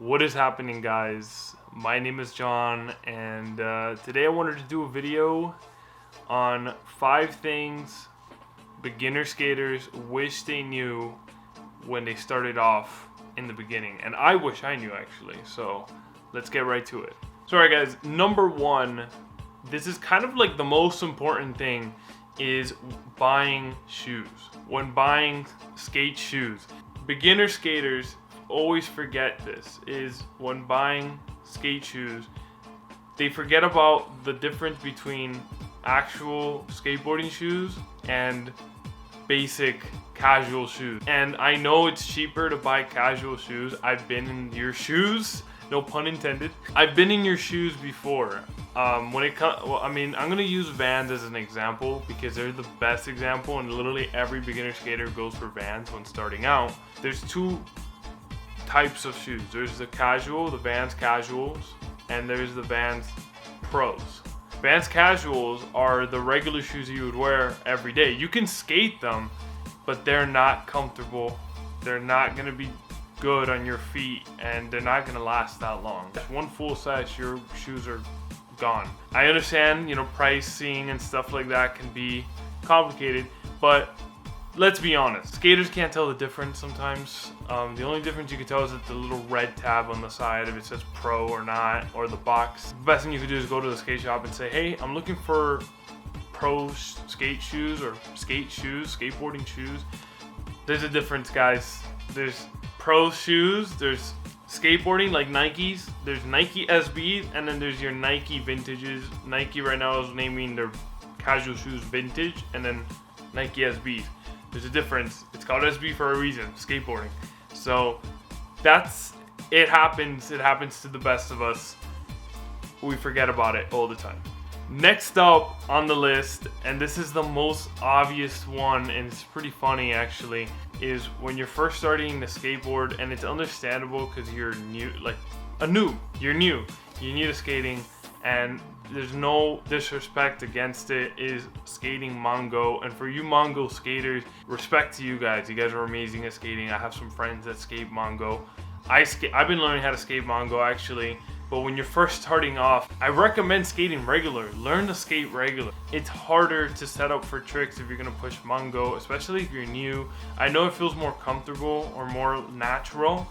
What is happening, guys? My name is John, and today I wanted to do a video on 5 things beginner skaters wish they knew when they started off in the beginning. And I wish I knew, actually, so let's get right to it. So alright guys, number 1, this is kind of like the most important thing, is buying shoes. When buying skate shoes, beginner skaters always forget this, is when buying skate shoes, they forget about the difference between actual skateboarding shoes and basic casual shoes. And I know it's cheaper to buy casual shoes. I've been in your shoes, no pun intended. I've been in your shoes before. When it comes, well, I mean, I'm gonna use Vans as an example because they're the best example, and literally every beginner skater goes for Vans when starting out. There's 2 types of shoes. There's the casual, the Vans casuals, and there's the Vans pros. Vans casuals are the regular shoes you would wear every day. You can skate them, but they're not comfortable. They're not gonna be good on your feet, and they're not gonna last that long. One full size, your shoes are gone. I understand, you know, pricing and stuff like that can be complicated, but let's be honest, skaters can't tell the difference sometimes. The only difference you can tell is that the little red tab on the side, if it says pro or not, or the box. The best thing you can do is go to the skate shop and say, hey, I'm looking for pro skate shoes or skate shoes, skateboarding shoes. There's a difference, guys. There's pro shoes, there's skateboarding like Nikes, there's Nike SBs, and then there's your Nike vintages. Nike right now is naming their casual shoes vintage, and then Nike SBs. There's a difference. It's called SB for a reason, skateboarding. So that's, it happens to the best of us. We forget about it all the time. Next up on the list, and this is the most obvious one, and it's pretty funny actually, is when you're first starting to skateboard, and it's understandable because you're new, like a noob. You're new to skating, and there's no disrespect against it, is skating Mongo. And for you Mongo skaters, respect to you guys. You guys are amazing at skating. I have some friends that skate Mongo. I've been learning how to skate Mongo actually. But when you're first starting off, I recommend skating regular. Learn to skate regular. It's harder to set up for tricks if you're gonna push Mongo, especially if you're new. I know it feels more comfortable or more natural,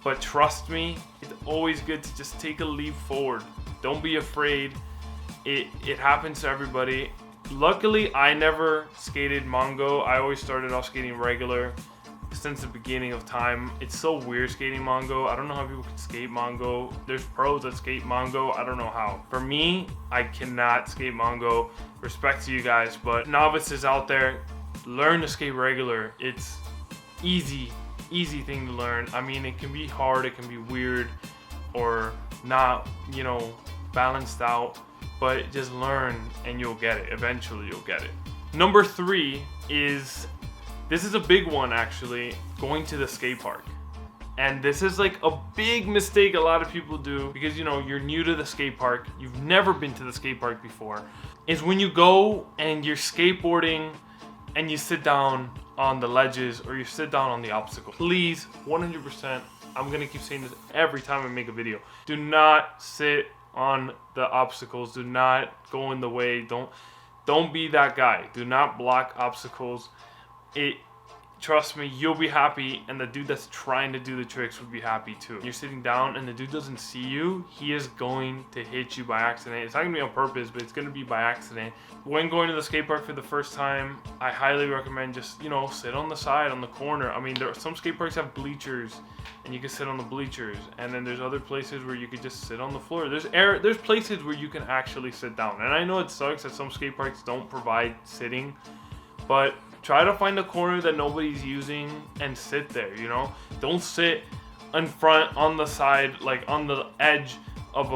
but trust me, it's always good to just take a leap forward. Don't be afraid. It happens to everybody. Luckily, I never skated Mongo. I always started off skating regular since the beginning of time. It's so weird skating Mongo. I don't know how people can skate Mongo. There's pros that skate Mongo. I don't know how. For me, I cannot skate Mongo. Respect to you guys, but novices out there, learn to skate regular. It's easy thing to learn. I mean, it can be hard, it can be weird, or not, you know, balanced out, but just learn and you'll get it. Eventually you'll get it. Number 3 is, this is a big one actually, going to the skate park. And this is like a big mistake a lot of people do because, you know, you're new to the skate park, you've never been to the skate park before, is when you go and you're skateboarding and you sit down on the ledges or you sit down on the obstacle. Please, 100%, I'm gonna keep saying this every time I make a video, do not sit on the obstacles. Do not go in the way. Don't be that guy. Do not block obstacles. Trust me, you'll be happy, and the dude that's trying to do the tricks would be happy too. You're sitting down and the dude doesn't see you, he is going to hit you by accident. It's not gonna be on purpose, but it's gonna be by accident. When going to the skate park for the first time, I highly recommend just, you know, sit on the side, on the corner. I mean, there are some skate parks have bleachers and you can sit on the bleachers, and then there's other places where you could just sit on the floor. There's places where you can actually sit down, and I know it sucks that some skate parks don't provide sitting, but try to find a corner that nobody's using and sit there, you know? Don't sit in front, on the side, like on the edge of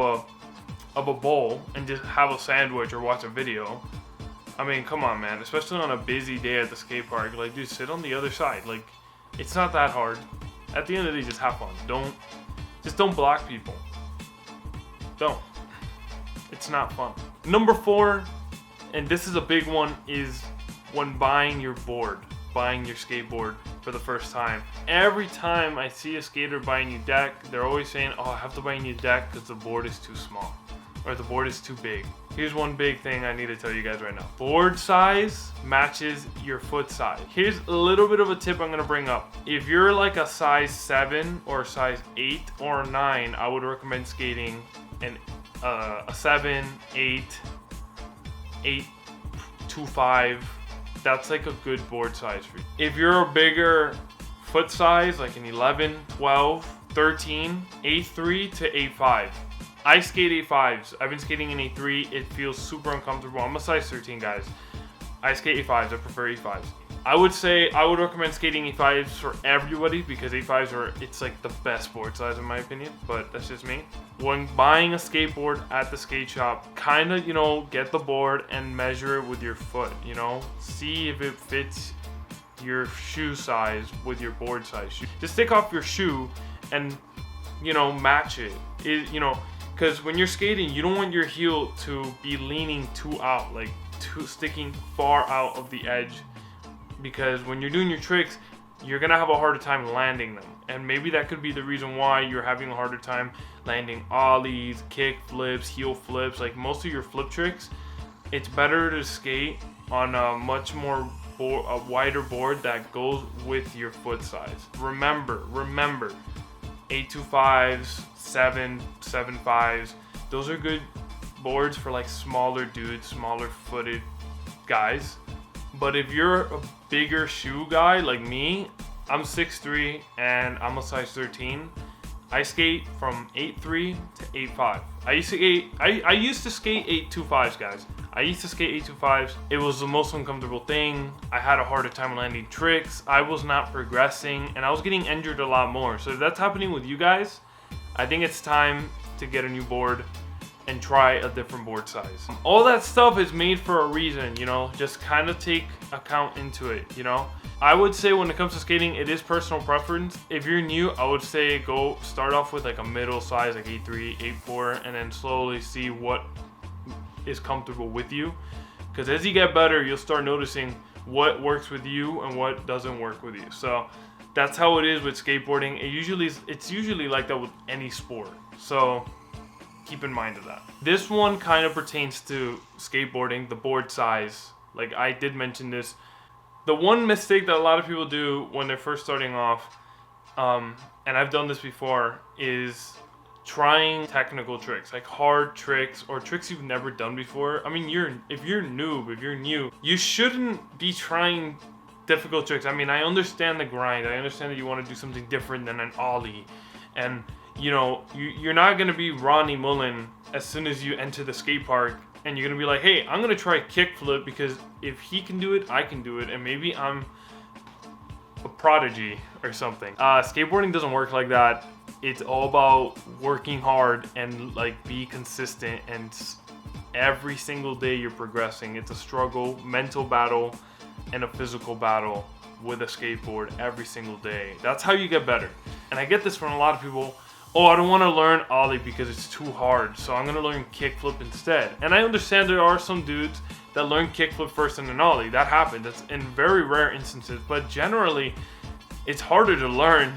a bowl and just have a sandwich or watch a video. I mean, come on, man. Especially on a busy day at the skate park. Like, dude, sit on the other side. Like, it's not that hard. At the end of the day, just have fun. Don't block people. Don't. It's not fun. Number 4, and this is a big one, is when buying your board, buying your skateboard. for the first time. Every time I see a skater buy a new deck, they're always saying, oh, I have to buy a new deck because the board is too small or the board is too big. Here's one big thing I need to tell you guys right now. Board size matches your foot size. Here's a little bit of a tip I'm gonna bring up. If you're like a size 7 or size 8 or 9, I would recommend skating a 7, 8, 8.25. That's like a good board size for you. If you're a bigger foot size, like an 11, 12, 13, 8.3 to 8.5. I skate 8.5s. I've been skating in 8.3. It feels super uncomfortable. I'm a size 13, guys. I skate 8.5s. I prefer 8.5s. I would recommend skating 8.5s for everybody because 8.5s it's like the best board size in my opinion, but that's just me. When buying a skateboard at the skate shop, kind of, you know, get the board and measure it with your foot, you know? See if it fits your shoe size with your board size. Just take off your shoe and, you know, match it. You know, because when you're skating, you don't want your heel to be leaning too out, like too sticking far out of the edge. Because when you're doing your tricks, you're gonna have a harder time landing them, and maybe that could be the reason why you're having a harder time landing ollies, kick flips, heel flips, like most of your flip tricks. It's better to skate on a much more a wider board that goes with your foot size. Remember 8.25s, 7.5s, those are good boards for like smaller dudes, smaller footed guys. But if you're a bigger shoe guy like me, I'm 6'3" and I'm a size 13. I skate from 8.3 to 8.5. I used to skate 8.25s, guys. I used to skate 8.25s. It was the most uncomfortable thing. I had a harder time landing tricks. I was not progressing, and I was getting injured a lot more. So if that's happening with you guys, I think it's time to get a new board and try a different board size. All that stuff is made for a reason, you know, just kind of take account into it, you know. I would say when it comes to skating, it is personal preference. If you're new, I would say go start off with like a middle size, like 8.3, 8.4, and then slowly see what is comfortable with you. Because as you get better, you'll start noticing what works with you and what doesn't work with you. So that's how it is with skateboarding. It's usually like that with any sport. So keep in mind of that. This one kind of pertains to skateboarding, the board size. Like I did mention this. The one mistake that a lot of people do when they're first starting off, and I've done this before, is trying technical tricks, like hard tricks or tricks you've never done before. I mean, if you're new, you shouldn't be trying difficult tricks. I mean, I understand the grind. I understand that you want to do something different than an ollie, and you know, you're not going to be Ronnie Mullen as soon as you enter the skate park and you're going to be like, hey, I'm going to try kickflip because if he can do it, I can do it, and maybe I'm a prodigy or something. Skateboarding doesn't work like that. It's all about working hard and like be consistent, and every single day you're progressing. It's a struggle, mental battle, and a physical battle with a skateboard every single day. That's how you get better. And I get this from a lot of people. Oh, I don't want to learn ollie because it's too hard, so I'm going to learn kickflip instead. And I understand there are some dudes that learn kickflip first and then ollie. That happens. That's in very rare instances. But generally, it's harder to learn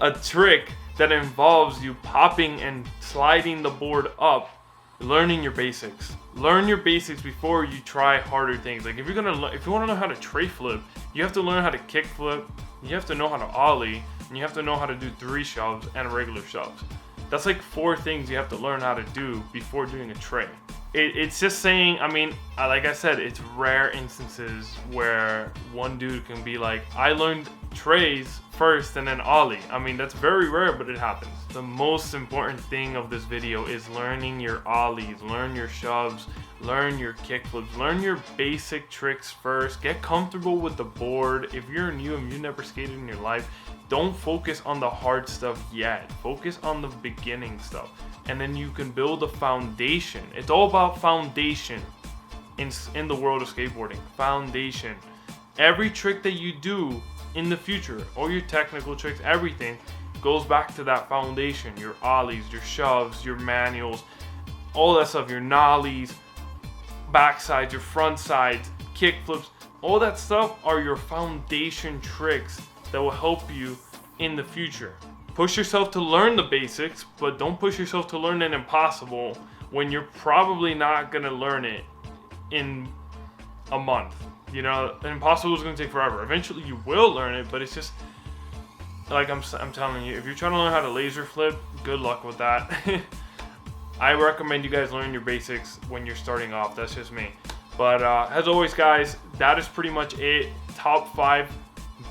a trick that involves you popping and sliding the board up, learning your basics. Learn your basics before you try harder things. Like if you want to know how to tray flip, you have to learn how to kickflip, you have to know how to ollie, and you have to know how to do 3 shoves and regular shoves. That's like 4 things you have to learn how to do before doing a tray. It's just saying, I mean, like I said, it's rare instances where one dude can be like, I learned trays first and then ollie. I mean, that's very rare, but it happens. The most important thing of this video is learning your ollies, learn your shoves, learn your kickflips, learn your basic tricks first. Get comfortable with the board. If you're new and you've never skated in your life, don't focus on the hard stuff yet. Focus on the beginning stuff. And then you can build a foundation. It's all about foundation in the world of skateboarding. Foundation. Every trick that you do in the future, all your technical tricks, everything goes back to that foundation. Your ollies, your shoves, your manuals, all that stuff, your nollies, backsides, your front sides, kick flips, all that stuff are your foundation tricks that will help you in the future. Push yourself to learn the basics, but don't push yourself to learn an impossible when you're probably not gonna learn it in a month. You know, an impossible is gonna take forever. Eventually you will learn it, but it's just, like I'm telling you, if you're trying to learn how to laser flip, good luck with that. I recommend you guys learn your basics when you're starting off. That's just me. But as always, guys, that is pretty much it. Top 5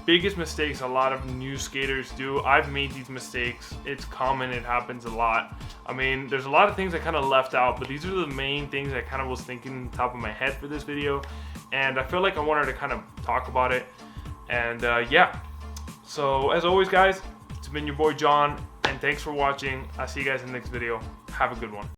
biggest mistakes a lot of new skaters do. I've made these mistakes. It's common. It happens a lot. I mean, there's a lot of things I kind of left out, but these are the main things I kind of was thinking on top of my head for this video. And I feel like I wanted to kind of talk about it. And yeah. So as always, guys, it's been your boy John, and thanks for watching. I'll see you guys in the next video. Have a good one.